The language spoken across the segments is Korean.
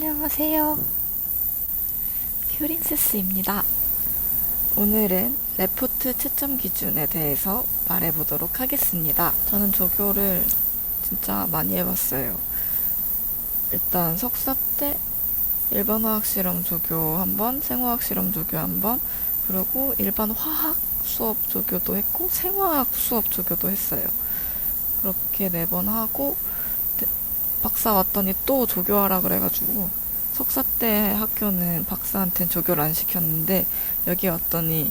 안녕하세요. 퓨린세스입니다. 오늘은 레포트 채점 기준에 대해서 말해보도록 하겠습니다. 저는 조교를 진짜 많이 해봤어요. 일단 석사 때 일반화학 실험 조교 한 번, 생화학 실험 조교 한 번, 그리고 일반 화학 수업 조교도 했고 생화학 수업 조교도 했어요. 그렇게 4번 하고 박사 왔더니 또 조교하라 그래가지고 석사 때 학교는 박사한테는 조교를 안 시켰는데 여기 왔더니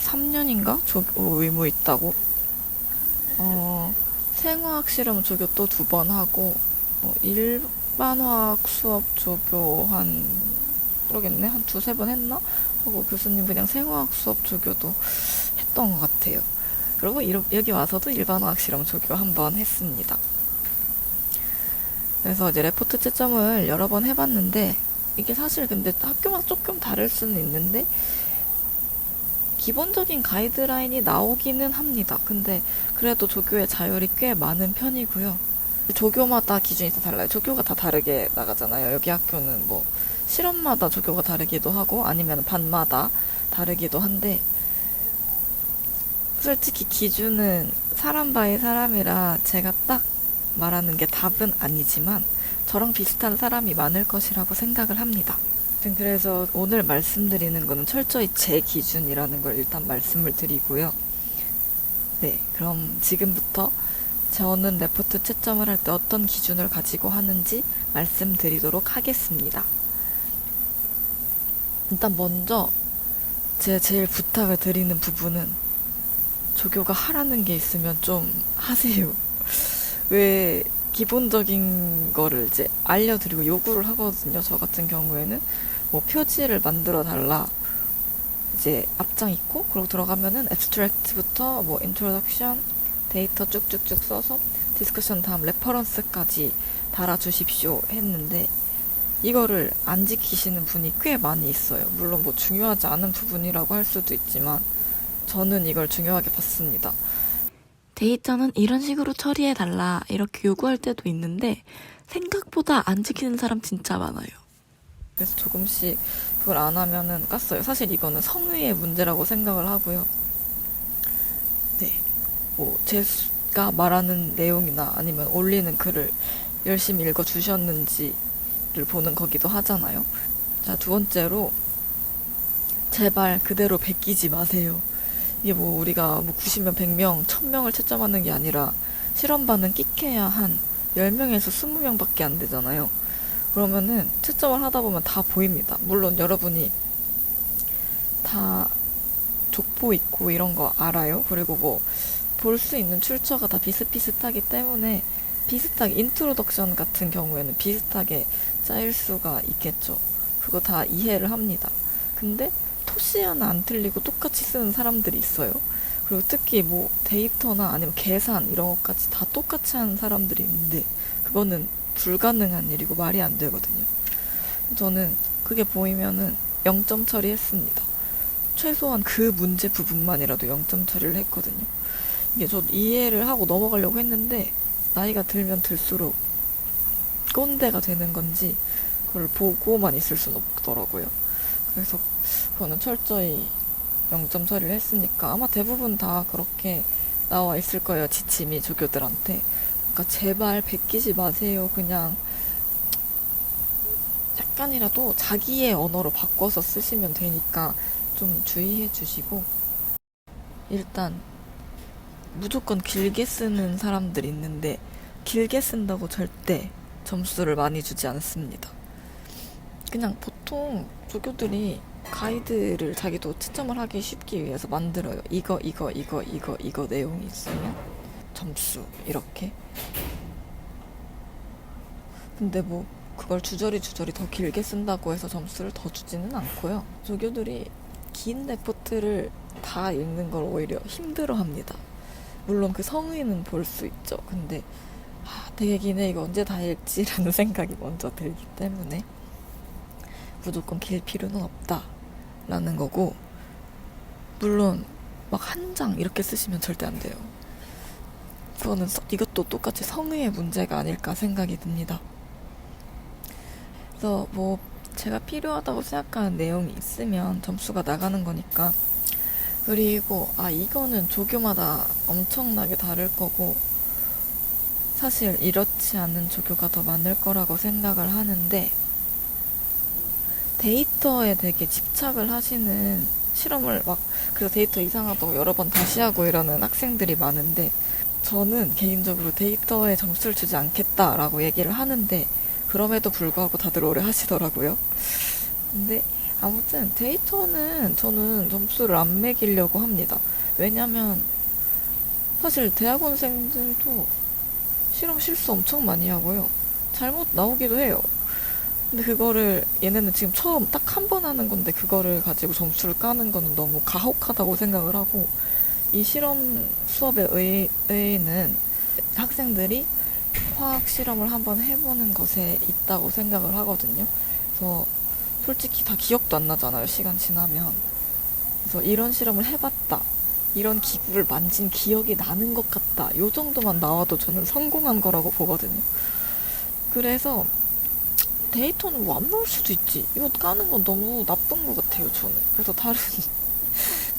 3년인가 조교 의무 있다고. 생화학 실험 조교 또 2번 하고 일반화학 수업 조교 모르겠네, 한 2-3번 했나? 하고 교수님 그냥 생화학 수업 조교도 했던 것 같아요. 그리고 여기 와서도 일반화학 실험 조교 1번 했습니다. 그래서 이제 레포트 채점을 여러 번 해봤는데 이게 사실 근데 학교마다 조금 다를 수는 있는데 기본적인 가이드라인이 나오기는 합니다. 근데 그래도 조교의 자율이 꽤 많은 편이고요. 조교마다 기준이 다 달라요. 조교가 다 다르게 나가잖아요. 여기 학교는 뭐 실험마다 조교가 다르기도 하고 아니면 반마다 다르기도 한데 솔직히 기준은 사람 바이 사람이라 제가 딱 말하는 게 답은 아니지만 저랑 비슷한 사람이 많을 것이라고 생각을 합니다. 그래서 오늘 말씀드리는 거는 철저히 제 기준이라는 걸 일단 말씀을 드리고요. 네, 그럼 지금부터 저는 레포트 채점을 할 때 어떤 기준을 가지고 하는지 말씀드리도록 하겠습니다. 일단 먼저 제가 제일 부탁을 드리는 부분은 조교가 하라는 게 있으면 좀 하세요. 왜 기본적인 거를 이제 알려드리고 요구를 하거든요. 저 같은 경우에는 뭐 표지를 만들어 달라 이제 앞장 있고 그러고 들어가면은 앱스트랙트부터 뭐 인트로덕션 데이터 쭉쭉쭉 써서 디스커션 다음 레퍼런스까지 달아주십시오 했는데 이거를 안 지키시는 분이 꽤 많이 있어요. 물론 뭐 중요하지 않은 부분이라고 할 수도 있지만 저는 이걸 중요하게 봤습니다. 데이터는 이런 식으로 처리해달라 이렇게 요구할 때도 있는데 생각보다 안 지키는 사람 진짜 많아요. 그래서 조금씩 그걸 안 하면은 깠어요. 사실 이거는 성의의 문제라고 생각을 하고요. 네, 뭐 제가 말하는 내용이나 아니면 올리는 글을 열심히 읽어주셨는지를 보는 거기도 하잖아요. 자, 2번째로 제발 그대로 베끼지 마세요. 이게 뭐 우리가 뭐 90명, 100명, 1000명을 채점하는 게 아니라 실험반은 끽해야 한 10명에서 20명밖에 안 되잖아요. 그러면은 채점을 하다 보면 다 보입니다. 물론 여러분이 다 족보 있고 이런 거 알아요. 그리고 뭐 볼 수 있는 출처가 다 비슷비슷하기 때문에 비슷하게 인트로덕션 같은 경우에는 비슷하게 짜일 수가 있겠죠. 그거 다 이해를 합니다. 근데 토시 하나 안 틀리고 똑같이 쓰는 사람들이 있어요. 그리고 특히 뭐 데이터나 아니면 계산 이런 것까지 다 똑같이 하는 사람들이 있는데 그거는 불가능한 일이고 말이 안 되거든요. 저는 그게 보이면은 0점 처리했습니다. 최소한 그 문제 부분만이라도 0점 처리를 했거든요. 이게 저 이해를 하고 넘어가려고 했는데 나이가 들면 들수록 꼰대가 되는 건지 그걸 보고만 있을 순 없더라고요. 그래서 그거는 철저히 0점 처리를 했으니까 아마 대부분 다 그렇게 나와 있을 거예요. 지침이 조교들한테. 그러니까 제발 베끼지 마세요. 그냥 약간이라도 자기의 언어로 바꿔서 쓰시면 되니까 좀 주의해 주시고 일단 무조건 길게 쓰는 사람들 있는데 길게 쓴다고 절대 점수를 많이 주지 않습니다. 그냥 보통 조교들이 가이드를 자기도 채점을 하기 쉽기 위해서 만들어요. 이거 내용이 있으면 점수 이렇게. 근데 뭐 그걸 주저리 더 길게 쓴다고 해서 점수를 더 주지는 않고요. 조교들이 긴 레포트를 다 읽는 걸 오히려 힘들어합니다. 물론 그 성의는 볼 수 있죠. 근데 되게 기네, 이거 언제 다 읽지라는 생각이 먼저 들기 때문에 무조건 길 필요는 없다라는 거고, 물론 막 한 장 이렇게 쓰시면 절대 안 돼요. 그거는 이것도 똑같이 성의의 문제가 아닐까 생각이 듭니다. 그래서 뭐 제가 필요하다고 생각하는 내용이 있으면 점수가 나가는 거니까. 그리고 이거는 조교마다 엄청나게 다를 거고 사실 이렇지 않은 조교가 더 많을 거라고 생각을 하는데, 데이터에 되게 집착을 하시는 실험을 막 그래서 데이터 이상하다고 여러 번 다시 하고 이러는 학생들이 많은데, 저는 개인적으로 데이터에 점수를 주지 않겠다라고 얘기를 하는데 그럼에도 불구하고 다들 오래 하시더라고요. 근데 아무튼 데이터는 저는 점수를 안 매기려고 합니다. 왜냐면 사실 대학원생들도 실험 실수 엄청 많이 하고요. 잘못 나오기도 해요. 근데 그거를 얘네는 지금 처음 딱 한 번 하는 건데 그거를 가지고 점수를 까는 거는 너무 가혹하다고 생각을 하고, 이 실험 수업의 의의는 학생들이 화학 실험을 한번 해보는 것에 있다고 생각을 하거든요. 그래서 솔직히 다 기억도 안 나잖아요, 시간 지나면. 그래서 이런 실험을 해봤다, 이런 기구를 만진 기억이 나는 것 같다, 요 정도만 나와도 저는 성공한 거라고 보거든요. 그래서 데이터는 뭐 안 나올 수도 있지, 이거 까는 건 너무 나쁜 것 같아요, 저는. 그래서 다른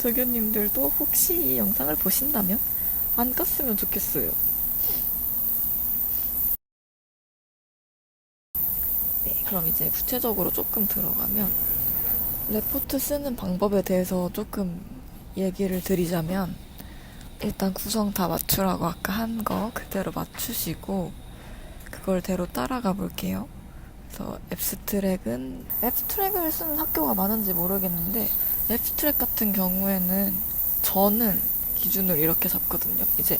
조교님들도 혹시 이 영상을 보신다면 안 깠으면 좋겠어요. 네, 그럼 이제 구체적으로 조금 들어가면, 레포트 쓰는 방법에 대해서 조금 얘기를 드리자면, 일단 구성 다 맞추라고 아까 한 거 그대로 맞추시고 그걸 대로 따라가 볼게요. 그래서 앱스트랙을 쓰는 학교가 많은지 모르겠는데, 앱스트랙 같은 경우에는 저는 기준을 이렇게 잡거든요. 이제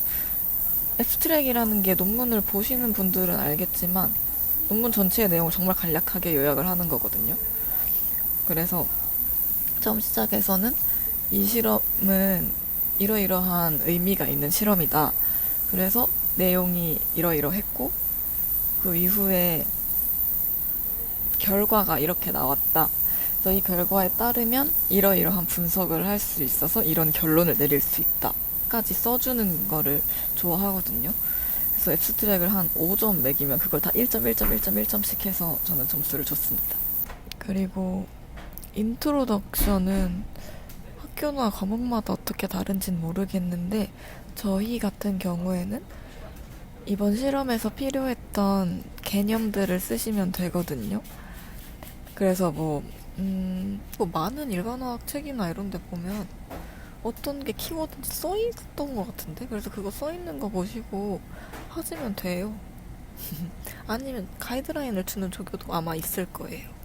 앱스트랙이라는 게 논문을 보시는 분들은 알겠지만 논문 전체의 내용을 정말 간략하게 요약을 하는 거거든요. 그래서 처음 시작에서는 이 실험은 이러이러한 의미가 있는 실험이다. 그래서 내용이 이러이러했고 그 이후에 결과가 이렇게 나왔다. 그래서 이 결과에 따르면 이러이러한 분석을 할 수 있어서 이런 결론을 내릴 수 있다. 까지 써주는 거를 좋아하거든요. 그래서 앱스트랙을 한 5점 매기면 그걸 다 1점, 1점, 1점, 1점씩 해서 저는 점수를 줬습니다. 그리고 인트로덕션은 학교나 과목마다 어떻게 다른지는 모르겠는데, 저희 같은 경우에는 이번 실험에서 필요했던 개념들을 쓰시면 되거든요. 그래서 뭐 많은 일반어학 책이나 이런 데 보면 어떤 게 키워드인지 써있던 것 같은데, 그래서 그거 써있는 거 보시고 하시면 돼요. 아니면 가이드라인을 주는 조교도 아마 있을 거예요.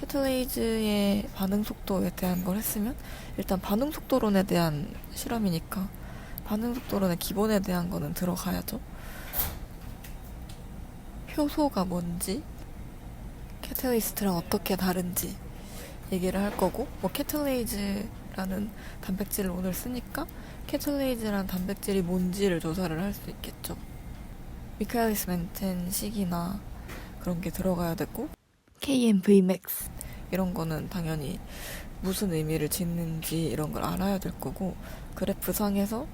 캐틀레이즈의 반응 속도에 대한 걸 했으면 일단 반응 속도론에 대한 실험이니까 반응 속도론의 기본에 대한 거는 들어가야죠. 효소가 뭔지, 캐틀리스트랑 어떻게 다른지 얘기를 할 거고, 뭐 캐틀레이즈라는 단백질을 오늘 쓰니까 캐틀레이즈라는 단백질이 뭔지를 조사를 할 수 있겠죠. 미카엘리스 멘텐 식이나 그런 게 들어가야 되고, KMVmax 이런 거는 당연히 무슨 의미를 짓는지 이런 걸 알아야 될 거고, 그래프 상에서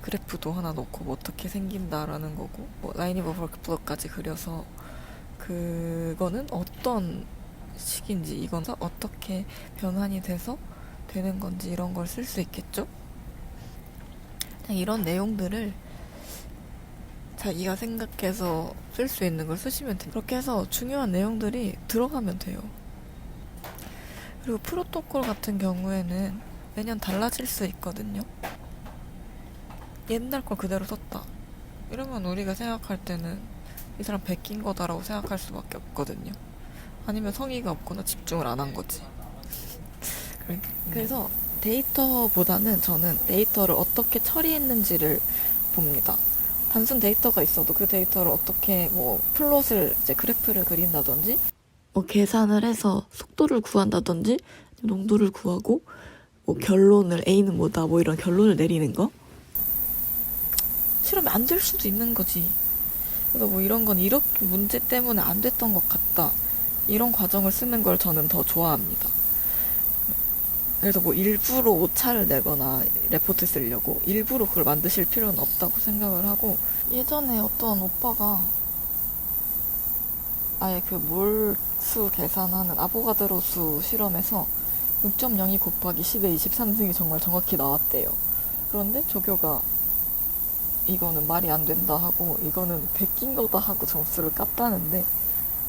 그래프도 하나 놓고 뭐 어떻게 생긴다라는 거고, 뭐 라인 오브 워크플로까지 그려서 그거는 어떤 식인지, 이건 어떻게 변환이 돼서 되는 건지 이런 걸 쓸 수 있겠죠? 그냥 이런 내용들을 자기가 생각해서 쓸 수 있는 걸 쓰시면 돼요. 그렇게 해서 중요한 내용들이 들어가면 돼요. 그리고 프로토콜 같은 경우에는 매년 달라질 수 있거든요. 옛날 걸 그대로 썼다, 이러면 우리가 생각할 때는 이 사람 베낀 거다라고 생각할 수밖에 없거든요. 아니면 성의가 없거나 집중을 안 한 거지. 그래서 데이터보다는 저는 데이터를 어떻게 처리했는지를 봅니다. 단순 데이터가 있어도 그 데이터를 어떻게 뭐 플롯을 이제 그래프를 그린다든지, 뭐 계산을 해서 속도를 구한다든지, 농도를 구하고 뭐 결론을 A는 뭐다 뭐 이런 결론을 내리는 거, 실험이 안 될 수도 있는 거지. 그래서 뭐 이런 건 이렇게 문제 때문에 안 됐던 것 같다, 이런 과정을 쓰는 걸 저는 더 좋아합니다. 그래서 뭐 일부러 오차를 내거나 레포트 쓰려고 일부러 그걸 만드실 필요는 없다고 생각을 하고, 예전에 어떤 오빠가 아예 그 몰수 계산하는 아보가드로 수 실험에서 6.02 곱하기 10의 23승이 정말 정확히 나왔대요. 그런데 조교가 이거는 말이 안 된다 하고 이거는 베낀 거다 하고 점수를 깠다는데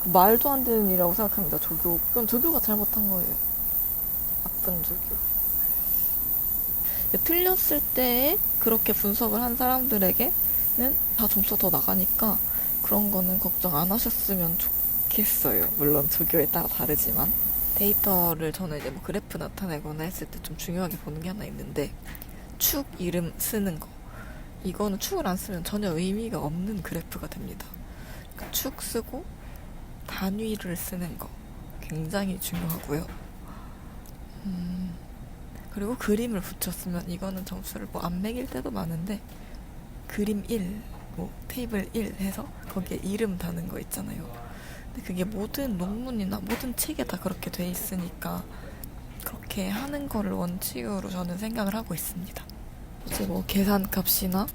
그 말도 안 되는 일이라고 생각합니다. 그건 조교가 잘못한 거예요. 나쁜 조교. 틀렸을 때 그렇게 분석을 한 사람들에게는 다 점수가 더 나가니까 그런 거는 걱정 안 하셨으면 좋겠어요. 물론 조교에 따라 다르지만. 데이터를 저는 이제 뭐 그래프 나타내거나 했을 때 좀 중요하게 보는 게 하나 있는데 축 이름 쓰는 거. 이거는 축을 안 쓰면 전혀 의미가 없는 그래프가 됩니다. 그러니까 축 쓰고 단위를 쓰는 거 굉장히 중요하고요. 그리고 그림을 붙였으면 이거는 점수를 뭐 안 매길 때도 많은데 그림 1, 뭐 테이블 1 해서 거기에 이름 다는 거 있잖아요. 근데 그게 모든 논문이나 모든 책에 다 그렇게 돼 있으니까 그렇게 하는 거를 원칙으로 저는 생각을 하고 있습니다. 이제 뭐 계산값이나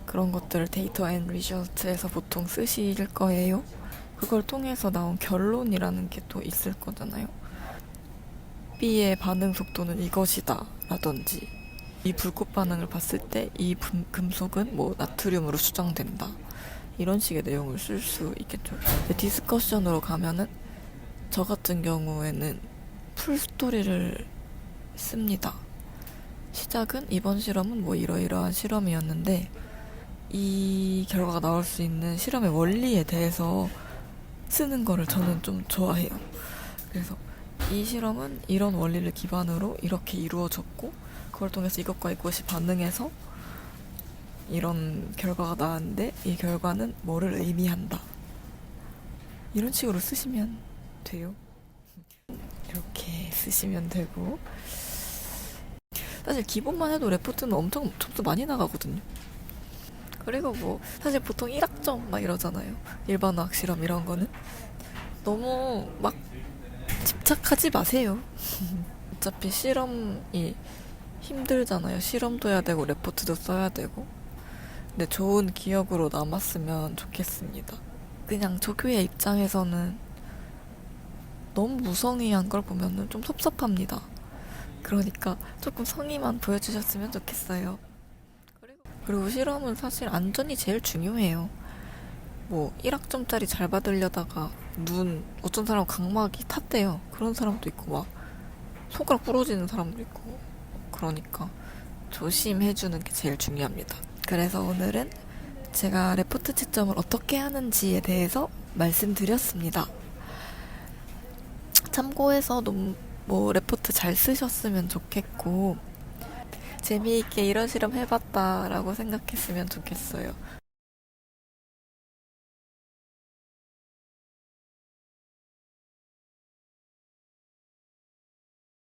그런 것들을 데이터 앤 리저트에서 보통 쓰실 거예요. 그걸 통해서 나온 결론이라는 게 또 있을 거잖아요. B의 반응 속도는 이것이다 라든지 이 불꽃 반응을 봤을 때 이 금속은 뭐 나트륨으로 수정된다 이런 식의 내용을 쓸 수 있겠죠. 디스커션으로 가면은 저 같은 경우에는 풀스토리를 씁니다. 시작은 이번 실험은 뭐 이러이러한 실험이었는데 이 결과가 나올 수 있는 실험의 원리에 대해서 쓰는 거를 저는 좀 좋아해요. 그래서 이 실험은 이런 원리를 기반으로 이렇게 이루어졌고 그걸 통해서 이것과 이것이 반응해서 이런 결과가 나왔는데 이 결과는 뭐를 의미한다. 이런 식으로 쓰시면 돼요. 이렇게 쓰시면 되고 사실 기본만 해도 레포트는 엄청 점수 많이 나가거든요. 그리고 뭐 사실 보통 1학점 막 이러잖아요. 일반화학 실험 이런 거는 너무 막 집착하지 마세요. 어차피 실험이 힘들잖아요. 실험도 해야 되고 레포트도 써야 되고. 근데 좋은 기억으로 남았으면 좋겠습니다. 그냥 조교의 입장에서는 너무 무성의한 걸 보면 좀 섭섭합니다. 그러니까 조금 성의만 보여주셨으면 좋겠어요. 그리고 실험은 사실 안전이 제일 중요해요. 뭐 1학점짜리 잘 받으려다가 어떤 사람은 각막이 탔대요. 그런 사람도 있고 막 손가락 부러지는 사람도 있고 그러니까 조심해주는 게 제일 중요합니다. 그래서 오늘은 제가 레포트 채점을 어떻게 하는지에 대해서 말씀드렸습니다. 참고해서 뭐 레포트 잘 쓰셨으면 좋겠고 재미있게 이런 실험 해봤다라고 생각했으면 좋겠어요.